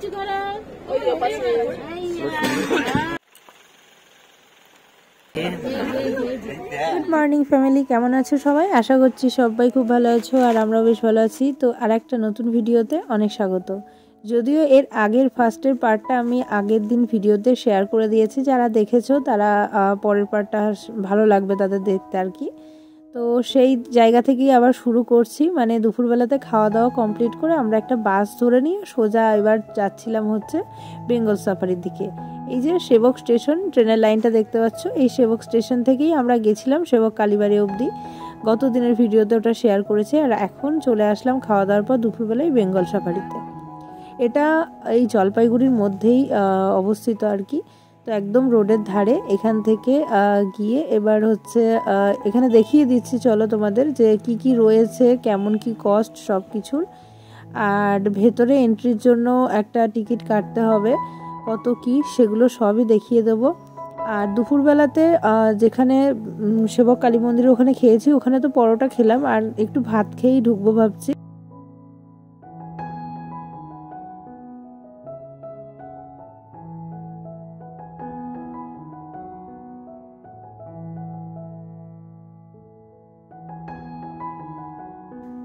Good morning family, কেমন আছো সবাই? আশা করছি সবাই খুব ভালো আছো আর আমরাও বেশ ভালো আছি। তো আর একটা নতুন ভিডিওতে অনেক স্বাগত। যদিও এর আগের ফার্স্টের পার্টটা আমি আগের দিন ভিডিওতে শেয়ার করে দিয়েছি, যারা দেখেছো তারা পরের পার্টটা ভালো লাগবে তাদের দেখতে আর কি। তো সেই জায়গা থেকেই আবার শুরু করছি। মানে দুপুরবেলাতে খাওয়া দাওয়া কমপ্লিট করে আমরা একটা বাস ধরে নিয়ে সোজা এবার যাচ্ছিলাম হচ্ছে বেঙ্গল সাফারির দিকে। এই যে সেবক স্টেশন, ট্রেনের লাইনটা দেখতে পাচ্ছ, এই সেবক স্টেশন থেকেই আমরা গেছিলাম সেবক কালীবাড়ি অবধি। গত দিনের ভিডিওতে ওটা শেয়ার করেছি। আর এখন চলে আসলাম খাওয়া দাওয়ার পর দুপুরবেলায় বেঙ্গল সাফারিতে। এটা এই জলপাইগুড়ির মধ্যেই অবস্থিত আর কি। তো একদম রোডের ধারে। এখান থেকে গিয়ে এবার হচ্ছে এখানে দেখিয়ে দিচ্ছি চলো তোমাদের যে কি কি রয়েছে, কেমন কি কস্ট সব কিছুর। আর ভেতরে এন্ট্রির জন্য একটা টিকিট কাটতে হবে, কত কি সেগুলো সবই দেখিয়ে দেবো। আর দুপুরবেলাতে যেখানে সেবক কালী মন্দিরে ওখানে খেয়েছি, ওখানে তো পরোটা খেলাম আর একটু ভাত খেয়েই ঢুকবো ভাবছি।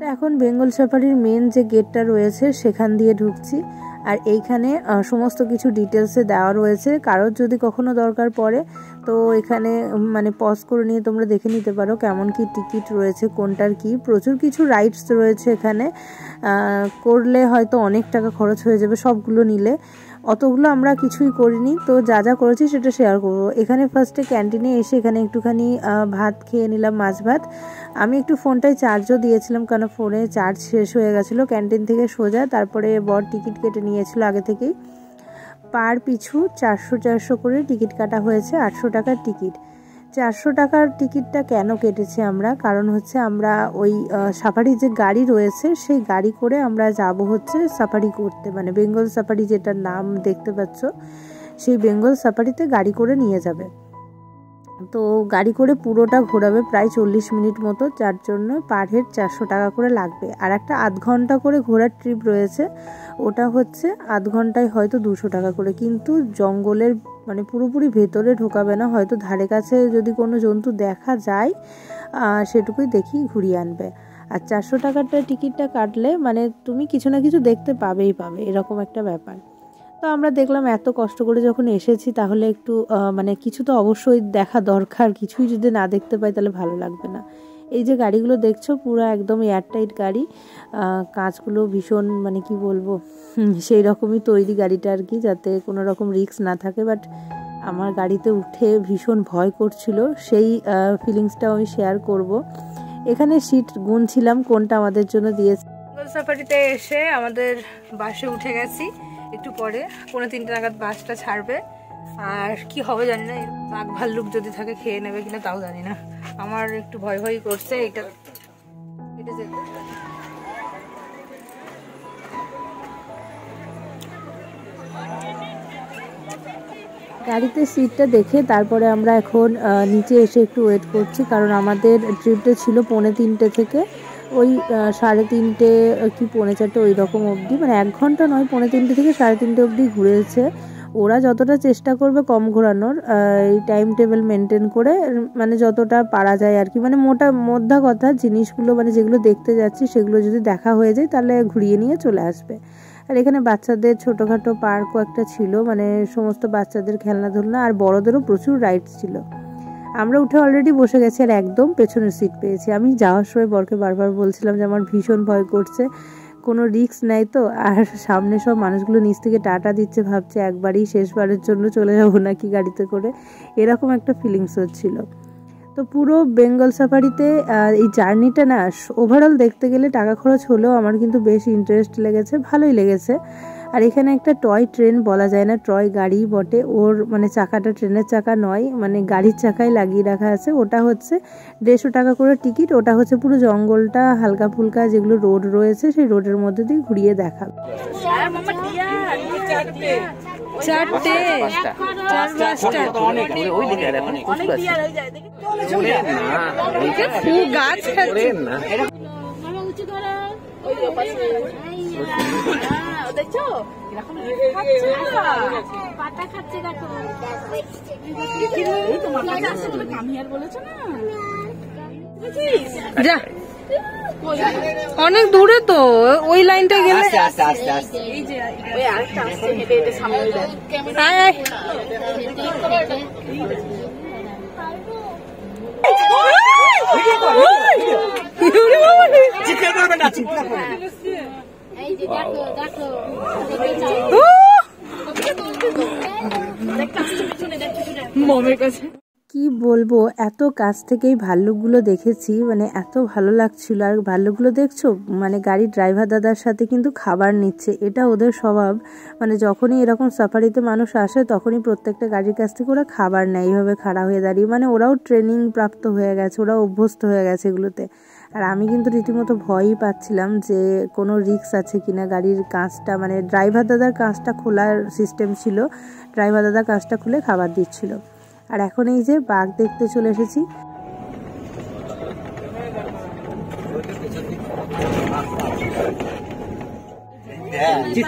তো এখন বেঙ্গল সাফারির মেন যে গেটটা রয়েছে সেখান দিয়ে ঢুকছি। আর এইখানে সমস্ত কিছু ডিটেলসে দেওয়া রয়েছে, কারোর যদি কখনো দরকার পড়ে তো এখানে মানে পজ করে নিয়ে তোমরা দেখে নিতে পারো কেমন কি টিকিট রয়েছে, কোনটার কি। প্রচুর কিছু রাইডস রয়েছে এখানে, করলে হয়তো অনেক টাকা খরচ হয়ে যাবে সবগুলো নিলে। অতগুলো আমরা কিছুই করিনি, তো যা যা করেছি সেটা শেয়ার করবো। এখানে ফার্স্টে ক্যান্টিনে এসে এখানে একটুখানি ভাত খেয়ে নিলাম, মাছ ভাত। আমি একটু ফোনটায় চার্জও দিয়েছিলাম, কারণ ফোনে চার্জ শেষ হয়ে গেছিলো। ক্যান্টিন থেকে সোজা তারপরে বর টিকিট কেটে নিয়েছিল আগে থেকেই। পার পিছু 400 করে টিকিট কাটা হয়েছে, 800 টাকার টিকিট। 400 টাকার টিকিটটা কেন কেটেছি আমরা, কারণ হচ্ছে আমরা ওই সাফারির যে গাড়ি রয়েছে সেই গাড়ি করে আমরা যাব হচ্ছে সাফারি করতে, মানে বেঙ্গল সাফারি যেটার নাম দেখতে পাচ্ছ সেই বেঙ্গল সাফারিতে গাড়ি করে নিয়ে যাবে। তো গাড়ি করে পুরোটা ঘোরাবে প্রায় 40 মিনিট মতো, যার জন্য পার হেড 400 টাকা করে লাগবে। আর একটা আধ ঘন্টা করে ঘোরার ট্রিপ রয়েছে, ওটা হচ্ছে আধ ঘন্টায় হয়তো 200 টাকা করে। কিন্তু জঙ্গলের মানে পুরোপুরি ভেতরে ঢোকাবে না, হয়তো ধারে কাছে যদি কোনো জন্তু দেখা যায় সেটুকুই দেখি ঘুরিয়ে আনবে। আর 400 টাকারটা টিকিটটা কাটলে মানে তুমি কিছু না কিছু দেখতে পাবে, এরকম একটা ব্যাপার। তো আমরা দেখলাম এত কষ্ট করে যখন এসেছি তাহলে একটু মানে কিছু তো অবশ্যই দেখা দরকার, কিছুই যদি না দেখতে পাই তাহলে ভালো লাগবে না। এই যে গাড়িগুলো দেখছো পুরো একদম এয়ারটাইট গাড়ি, কাঁচগুলো ভীষণ মানে কি বলবো সেই রকমই তৈরি গাড়িটা আর কি, যাতে কোনো রকম রিস্ক না থাকে। বাট আমার গাড়িতে উঠে ভীষণ ভয় করছিল, সেই ফিলিংসটাও আমি শেয়ার করব। এখানে সিট গুনছিলাম কোনটা আমাদের জন্য দিয়েছে। বেঙ্গল সাফারিতে এসে আমাদের বাসে উঠে গেছি, একটু পরে 2:45 নাগাদ বাসটা ছাড়বে। আর কি হবে জানি না, বাঘ ভাল্লুক যদি থাকে খেয়ে নেবে কিনা তাও জানি না। আমার একটু ভয় ভয় করছে এটা যেতে। গাড়িতে সিটটা দেখে তারপরে আমরা এখন নিচে এসে একটু ওয়েট করছি, কারণ আমাদের ট্রিপটা ছিল 3:45 থেকে ওই 3:30 কি 3:45 ওই রকম অবধি, মানে 1 ঘন্টা নয়, 3:45 থেকে 3:30 অবধি ঘুরেছে। ওরা যতটা চেষ্টা করবে কম ঘোরানোর, এই টাইম টেবিল মেনটেন করে, মানে যতটা পারা যায় আর কি। মানে মোদ্দা কথা জিনিসগুলো মানে যেগুলো দেখতে যাচ্ছি সেগুলো যদি দেখা হয়ে যায় তাহলে ঘুরিয়ে নিয়ে চলে আসবে। আর এখানে বাচ্চাদের ছোটোখাটো পার্কও একটা ছিল, মানে সমস্ত বাচ্চাদের খেলনাধুলনা, আর বড়দেরও প্রচুর রাইডস ছিল। আমরা উঠে অলরেডি বসে গেছি আর একদম পেছনের সিট পেয়েছি। আমি যাওয়ার সময় বরকে বারবার বলছিলাম যে আমার ভীষণ ভয় করছে, কোনো রিস্ক নাই তো। আর সামনে সব মানুষগুলো নিচ থেকে টাটা দিচ্ছে, ভাবছে একবারই শেষবারের জন্য চলে যাবো নাকি গাড়িতে করে, এরকম একটা ফিলিংস হচ্ছিল। তো পুরো বেঙ্গল সাফারিতে এই জার্নিটা না ওভারঅল দেখতে গেলে টাকা খরচ হলেও আমার কিন্তু বেশ ইন্টারেস্ট লেগেছে, ভালোই লেগেছে। আর এখানে একটা টয় ট্রেন বলা যায় না, টয় গাড়ি বটে, ওর মানে চাকাটা ট্রেনের চাকা নয়, মানে গাড়ির চাকায় লাগিয়ে রাখা আছে। ওটা হচ্ছে 150 টাকা করে টিকিট। ওটা হচ্ছে পুরো জঙ্গলটা হালকা ফুলকা যেগুলো রোড রয়েছে সেই রোডের মধ্যে দিয়ে ঘুরিয়ে দেখাবে। দেখছো পাতা খাচ্ছে দেখো তোমার কাছে আসছে তুমি কামিয়ার বলেছো না যা অনেক দূরে তো ওই লাইনটা গেলে এই যে ওই আরেকটা আসছে হেঁটে হেঁটে সামনে মমের কাছে কি বলবো, এত কাছ থেকেই ভাল্লুকগুলো দেখেছি, মানে এত ভালো লাগছিল। আর ভাল্লুকগুলো দেখছো, মানে গাড়ির ড্রাইভার দাদার সাথে কিন্তু খাবার নিচ্ছে, এটা ওদের স্বভাব। মানে যখনই এরকম সাফারিতে মানুষ আসে তখনই প্রত্যেকটা গাড়ির কাছ থেকে ওরা খাবার নেয় এইভাবে খাড়া হয়ে দাঁড়িয়ে। মানে ওরাও ট্রেনিং প্রাপ্ত হয়ে গেছে, ওরাও অভ্যস্ত হয়ে গেছে এগুলোতে। আর আমি কিন্তু রীতিমতো ভয়ই পাচ্ছিলাম যে কোনো রিস্ক আছে কিনা। গাড়ির কাঁচটা, মানে ড্রাইভার দাদার কাঁচটা খোলার সিস্টেম ছিল, ড্রাইভার দাদার কাঁচটা খুলে খাবার দিচ্ছিল। আর এখন এই যে বাঘ দেখতে চলে এসেছি।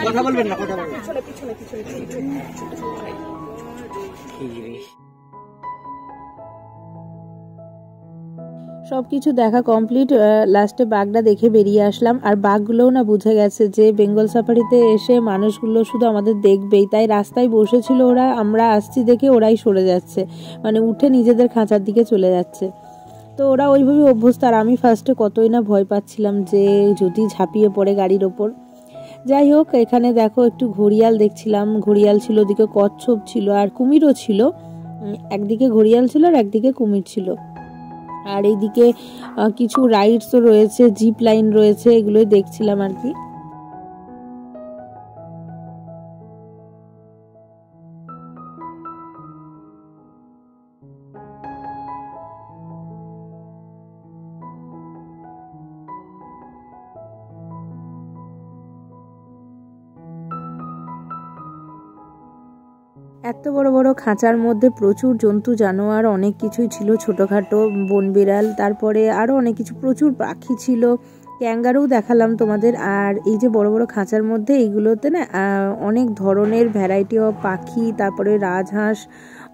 কথা বলবেন না, কথা বলবেন। সবকিছু দেখা কমপ্লিট, লাস্টে বাঘটা দেখে বেরিয়ে আসলাম। আর বাঘগুলোও না বুঝে গেছে যে বেঙ্গল সাফারিতে এসে মানুষগুলো শুধু আমাদের দেখবেই, তাই রাস্তায় বসেছিল ওরা, আমরা আসছি দেখে ওরাই সরে যাচ্ছে, মানে উঠে নিজেদের খাঁচার দিকে চলে যাচ্ছে। তো ওরা ওইভাবে অভ্যস্ত। আর আমি ফার্স্টে কতই না ভয় পাচ্ছিলাম যে যদি ঝাঁপিয়ে পড়ে গাড়ির ওপর। যাই হোক, এখানে দেখো একটু ঘড়িয়াল দেখছিলাম, ঘড়িয়াল ছিল, ওদিকে কচ্ছপ ছিল আর কুমিরও ছিল। একদিকে ঘড়িয়াল ছিল আর একদিকে কুমির ছিল। আর এইদিকে কিছু রাইডসও রয়েছে, জিপ লাইন রয়েছে, এগুলোই দেখছিলাম আর কি। এত বড় বড় খাঁচার মধ্যে প্রচুর জন্তু জানোয়ার অনেক কিছুই ছিল, ছোটোখাটো বনবিড়াল, তারপরে আরও অনেক কিছু, প্রচুর পাখি ছিল, ক্যাঙ্গারু দেখালাম তোমাদের। আর এই যে বড় বড় খাঁচার মধ্যে এইগুলোতে না অনেক ধরনের ভ্যারাইটি অফ পাখি, তারপরে রাজহাঁস,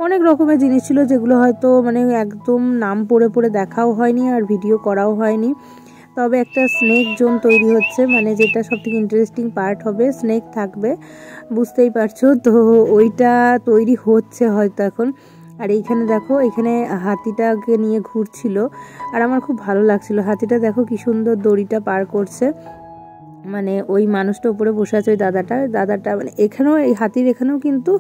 অনেক রকমের জিনিস ছিল যেগুলো হয়তো মানে একদম নাম পড়ে পড়ে দেখাও হয়নি আর ভিডিও করাও হয়নি। তবে একটা স্নেক জোন তৈরি হচ্ছে, মানে যেটা সবথেকে ইন্টারেস্টিং পার্ট হবে, স্নেক থাকবে, বুঝতেই পারছো তো, ওইটা তৈরি হচ্ছে হয়তো এখন। আর এইখানে দেখো, এখানে হাতিটাকে নিয়ে ঘুরছিল আর আমার খুব ভালো লাগছিল। হাতিটা দেখো কি সুন্দর দড়িটা পার করছে, মানে ওই মানুষটা উপরে বসে আছে ওই দাদাটা মানে এখানেও, এই হাতির এখানেও কিন্তু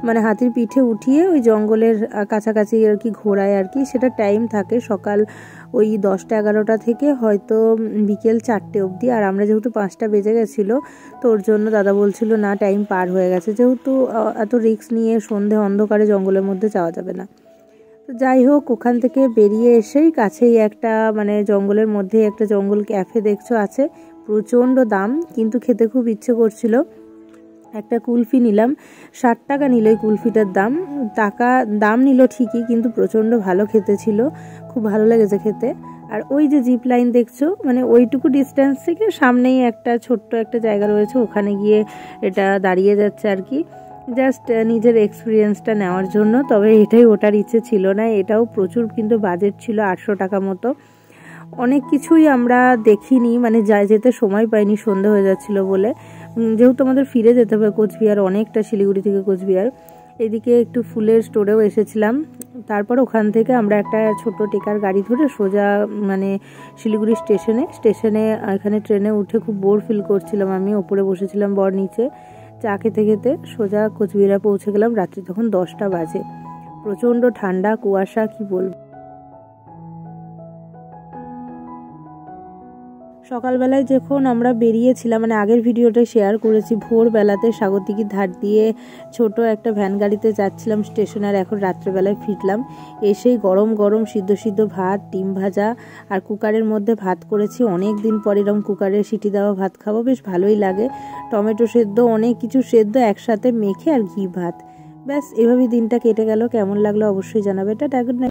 মানে হাতির পিঠে উঠিয়ে ওই জঙ্গলের কাছাকাছি আর কি ঘোরায় আর কি। সেটা টাইম থাকে সকাল ওই 10টা-11টা থেকে হয়তো বিকেল 4টে অবধি। আর আমরা যেহেতু 5টা বেজে গেছিলো, তো ওর জন্য দাদা বলছিল না, টাইম পার হয়ে গেছে, যেহেতু এত রিস্ক নিয়ে সন্ধে অন্ধকারে জঙ্গলের মধ্যে যাওয়া যাবে না। তো যাই হোক, ওখান থেকে বেরিয়ে এসেই কাছেই একটা মানে জঙ্গলের মধ্যে একটা জঙ্গল ক্যাফে দেখছো আছে, প্রচণ্ড দাম, কিন্তু খেতে খুব ইচ্ছে করছিল। একটা কুলফি নিলাম, 60 টাকা নিল এই কুলফিটার দাম নিল ঠিকই, কিন্তু প্রচণ্ড ভালো খেতে ছিল, খুব ভালো লেগেছে খেতে। আর ওই যে জিপ লাইন দেখছো, মানে ওইটুকু ডিস্টেন্স থেকে সামনেই একটা ছোট্ট একটা জায়গা রয়েছে, ওখানে গিয়ে এটা দাঁড়িয়ে যাচ্ছে আর কি, জাস্ট নিজের এক্সপিরিয়েন্সটা নেওয়ার জন্য। তবে এটাই ওটার ইচ্ছে ছিল না, এটাও প্রচুর কিন্তু বাজেট ছিল, 800 টাকা মতো। অনেক কিছুই আমরা দেখিনি, মানে যেতে সময় পাইনি, সন্ধে হয়ে যাচ্ছিল বলে, যেহেতু আমাদের ফিরে যেতে হবে কোচবিহার, অনেকটা শিলিগুড়ি থেকে কোচবিহার। এদিকে একটু ফুলের স্টোরেও এসেছিলাম। তারপর ওখান থেকে আমরা একটা ছোট টেকার গাড়ি ধরে সোজা মানে শিলিগুড়ি স্টেশনে এখানে ট্রেনে উঠে খুব বোর ফিল করছিলাম আমি, ওপরে বসেছিলাম বর নিচে, চা খেতে খেতে সোজা কোচবিহার পৌঁছে গেলাম। রাত্রি তখন 10টা বাজে, প্রচণ্ড ঠান্ডা, কুয়াশা, কি বলবো। সকালবেলায় যখন আমরা বেরিয়েছিলাম, মানে আগের ভিডিওটা শেয়ার করেছি, ভোরবেলাতে সাগরদিঘির ধার দিয়ে ছোট একটা ভ্যান গাড়িতে যাচ্ছিলাম স্টেশনে। আর এখন রাত্রেবেলায় ফিরলাম, এসেই গরম গরম সিদ্ধ ভাত, ডিম ভাজা আর কুকারের মধ্যে ভাত করেছি। অনেক দিন পর এরকম কুকারে সিটি দেওয়া ভাত খাবো, বেশ ভালোই লাগে। টমেটো সেদ্ধ, অনেক কিছু সেদ্ধ একসাথে মেখে আর ঘি ভাত, ব্যাস এভাবেই দিনটা কেটে গেল। কেমন লাগলো অবশ্যই জানাবে। Tata, good night.